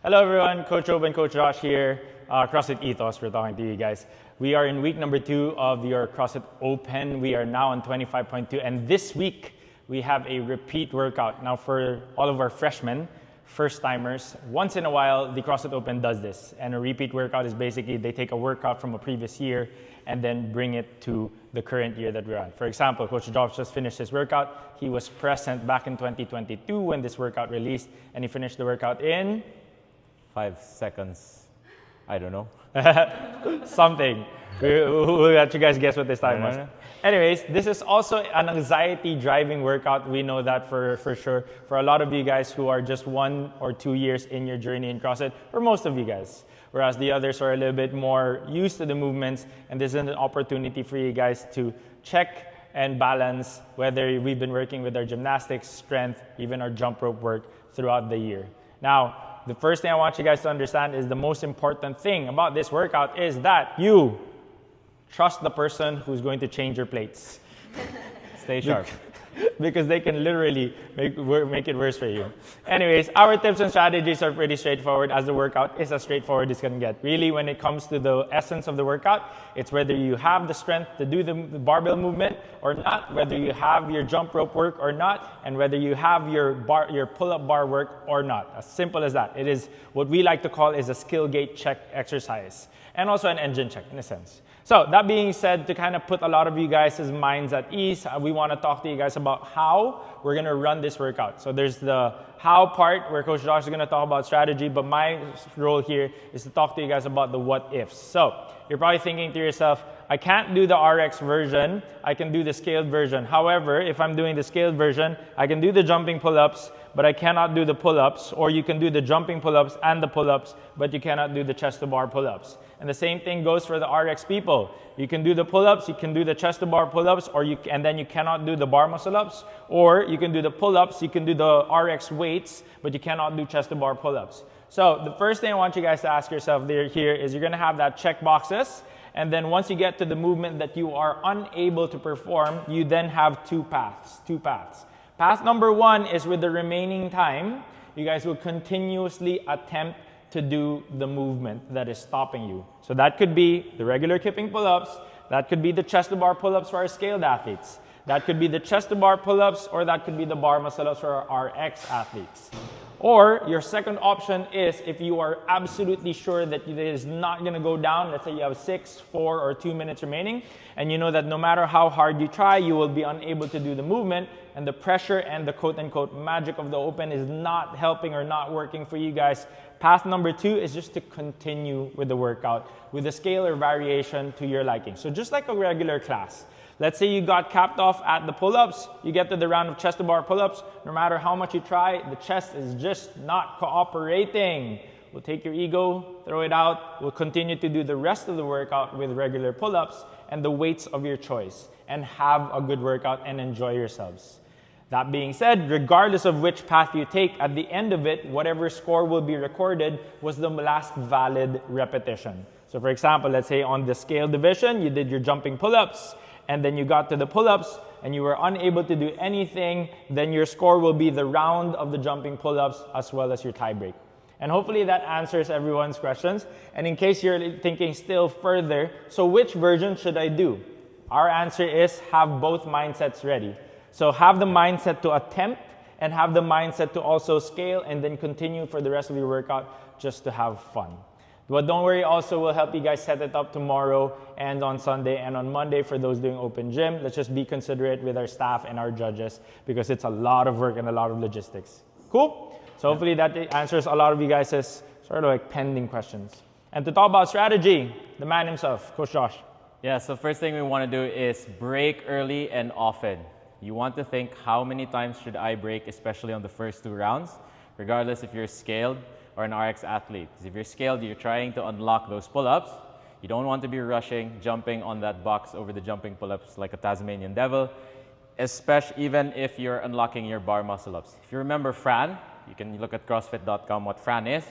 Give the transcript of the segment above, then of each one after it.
Hello everyone, Coach Oben, Coach Josh here, CrossFit ETHOS, we're talking to you guys. We are in week number 2 of your CrossFit Open. We are now on 25.2, and this week we have a repeat workout. Now for all of our freshmen, first timers, once in a while the CrossFit Open does this, and a repeat workout is basically they take a workout from a previous year and then bring it to the current year that we're on. For example, Coach Josh just finished his workout. He was present back in 2022 when this workout released, and he finished the workout in 5 seconds. I don't know. something. We'll let you guys guess what this time was. Anyways, this is also an anxiety-driving workout. We know that for sure. For a lot of you guys who are just 1 or 2 years in your journey in CrossFit, or most of you guys, whereas the others are a little bit more used to the movements, and this is an opportunity for you guys to check and balance whether we've been working with our gymnastics, strength, even our jump rope work throughout the year. Now, the first thing I want you guys to understand is the most important thing about this workout is that you trust the person who's going to change your plates. Stay sharp. Because they can literally make it worse for you. Anyways, our tips and strategies are pretty straightforward, as the workout is as straightforward as it can get. Really, when it comes to the essence of the workout, it's whether you have the strength to do the barbell movement or not, whether you have your jump rope work or not, and whether you have your pull-up bar work or not. As simple as that. It is what we like to call is a skill gate check exercise, and also an engine check in a sense. So that being said, to kind of put a lot of you guys' minds at ease, we want to talk to you guys about how we're going to run this workout. So there's the how part where Coach Josh is going to talk about strategy, but my role here is to talk to you guys about the what ifs. So you're probably thinking to yourself, I can't do the RX version, I can do the scaled version. However, if I'm doing the scaled version, I can do the jumping pull-ups, but I cannot do the pull-ups, or you can do the jumping pull-ups and the pull-ups, but you cannot do the chest-to-bar pull-ups. And the same thing goes for the RX people. You can do the pull-ups, you can do the chest-to-bar pull-ups, and then you cannot do the bar muscle-ups, or you can do the pull-ups, you can do the RX weights, but you cannot do chest-to-bar pull-ups. So the first thing I want you guys to ask yourself here is you're going to have that check boxes, and then once you get to the movement that you are unable to perform, you then have two paths. Path number 1 is with the remaining time, you guys will continuously attempt to do the movement that is stopping you. So that could be the regular kipping pull-ups, that could be the chest-to-bar pull-ups for our scaled athletes, that could be the chest-to-bar pull-ups, or that could be the bar muscle-ups for our RX athletes. Or your second option is if you are absolutely sure that it is not going to go down, let's say you have 6, 4, or 2 minutes remaining, and you know that no matter how hard you try, you will be unable to do the movement, and the pressure and the quote-unquote magic of the open is not helping or not working for you guys. Path number 2 is just to continue with the workout with a scale or variation to your liking. So just like a regular class. Let's say you got capped off at the pull-ups, you get to the round of chest-to-bar pull-ups, no matter how much you try, the chest is just not cooperating. We'll take your ego, throw it out, we'll continue to do the rest of the workout with regular pull-ups and the weights of your choice, and have a good workout and enjoy yourselves. That being said, regardless of which path you take, at the end of it, whatever score will be recorded was the last valid repetition. So for example, let's say on the scale division, you did your jumping pull-ups, and then you got to the pull-ups, and you were unable to do anything, then your score will be the round of the jumping pull-ups as well as your tie break. And hopefully that answers everyone's questions. And in case you're thinking still further, so which version should I do? Our answer is have both mindsets ready. So have the mindset to attempt and have the mindset to also scale and then continue for the rest of your workout just to have fun. But don't worry, also we'll help you guys set it up tomorrow and on Sunday and on Monday for those doing open gym. Let's just be considerate with our staff and our judges because it's a lot of work and a lot of logistics. Cool? So hopefully that answers a lot of you guys' sort of like pending questions. And to talk about strategy, the man himself, Coach Josh. Yeah, so first thing we want to do is break early and often. You want to think how many times should I break, especially on the first 2 rounds, regardless if you're scaled or an RX athlete. Because if you're scaled, you're trying to unlock those pull-ups. You don't want to be rushing, jumping on that box over the jumping pull-ups like a Tasmanian devil, especially even if you're unlocking your bar muscle-ups. If you remember Fran, you can look at CrossFit.com what Fran is.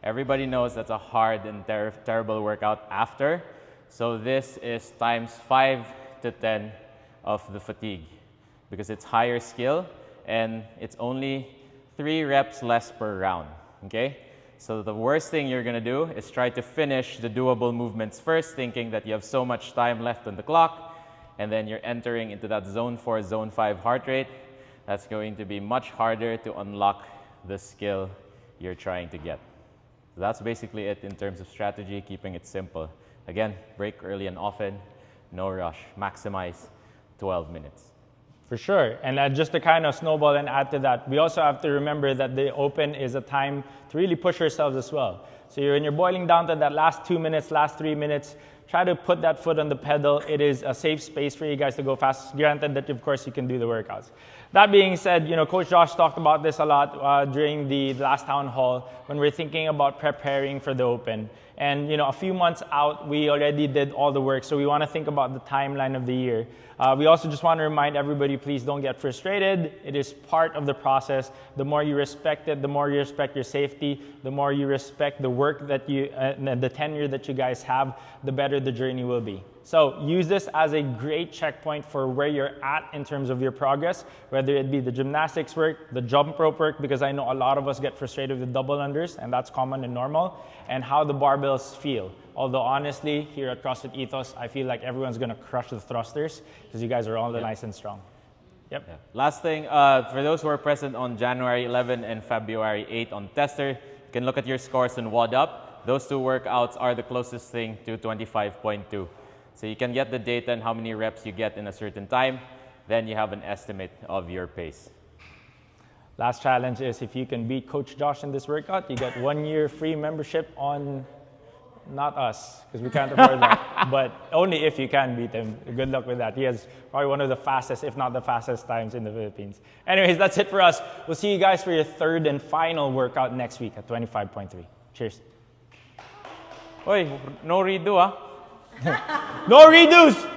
Everybody knows that's a hard and terrible workout after. So this is times 5 to 10 of the fatigue because it's higher skill and it's only 3 reps less per round, okay? So the worst thing you're gonna do is try to finish the doable movements first, thinking that you have so much time left on the clock, and then you're entering into that zone 4, zone 5 heart rate. That's going to be much harder to unlock the skill you're trying to get. So that's basically it in terms of strategy, keeping it simple. Again, break early and often, no rush, maximize 12 minutes. For sure. And just to kind of snowball and add to that, we also have to remember that the open is a time to really push yourselves as well. So when you're boiling down to that last 2 minutes, last 3 minutes, try to put that foot on the pedal. It is a safe space for you guys to go fast. Granted that, of course, you can do the workouts. That being said, Coach Josh talked about this a lot during the last town hall when we're thinking about preparing for the open. And, a few months out, we already did all the work. So we want to think about the timeline of the year. We also just want to remind everybody, please don't get frustrated. It is part of the process. The more you respect it, the more you respect your safety, the more you respect the work that the tenure that you guys have, the better the journey will be. So use this as a great checkpoint for where you're at in terms of your progress, whether it be the gymnastics work, the jump rope work, because I know a lot of us get frustrated with double unders, and that's common and normal, and how the barbells feel. Although honestly, here at CrossFit Ethos, I feel like everyone's going to crush the thrusters because you guys are all nice and strong. Yep. Yeah. Last thing, for those who are present on January 11 and February 8 on Tester, you can look at your scores in WOD Up. Those two workouts are the closest thing to 25.2. So you can get the data and how many reps you get in a certain time. Then you have an estimate of your pace. Last challenge is if you can beat Coach Josh in this workout, you get 1 year free membership on, not us, because we can't afford that, but only if you can beat him. Good luck with that. He has probably one of the fastest, if not the fastest times in the Philippines. Anyways, that's it for us. We'll see you guys for your third and final workout next week at 25.3. Cheers. Oi, no redo ah. No redos!